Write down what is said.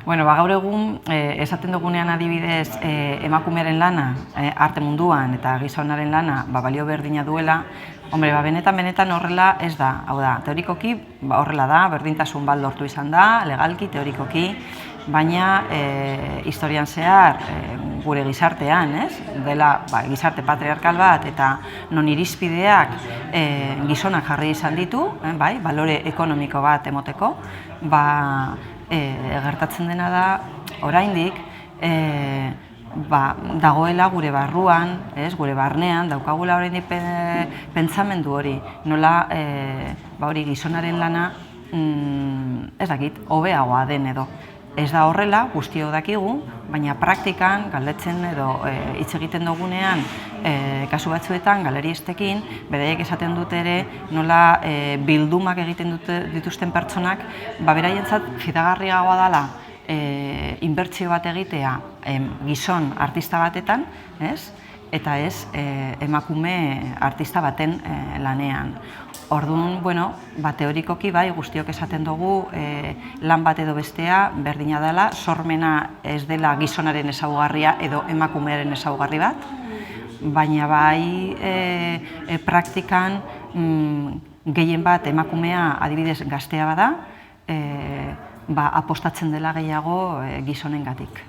Bueno, gaur egun, esaten dugunean adibidez emakumearen lana arte munduan eta gizonaren lana balio berdina duela, benetan horrela ez da. Hau da, teorikoki horrela da, berdintasun bat lortu izan da, legalki, teorikoki, baina historian zehar gure gizartean, dela gizarte patriarkal bat eta non irizpideak gizonak jarri izan ditu, balore ekonomiko bat emoteko, gertatzen dena da, oraindik, dagoela gure barruan, gure barnean, daukagula oraindik pentsamendu hori, nola hori gizonaren lana, ez dakit, hobeagoa den edo. Ez da horrela, guztiok dakigu, baina praktikan, galdetzen edo hitz egiten dugunean, kasu batzuetan, galeriestekin, beraiek esaten dute ere, nola bildumak egiten dituzten pertsonak, beraientzat fidagarriagoa dela inbertsio bat egitea gizon artista batetan, eta ez emakume artista baten lanean. Orduan, teorikoki guztiok esaten dugu lan bat edo bestea berdina dela, sormena ez dela gizonaren ezaugarria edo emakumearen ezaugarri bat, baina praktikan gehien bat emakumea adibidez gaztea bada, apostatzen dela gehiago gizonengatik.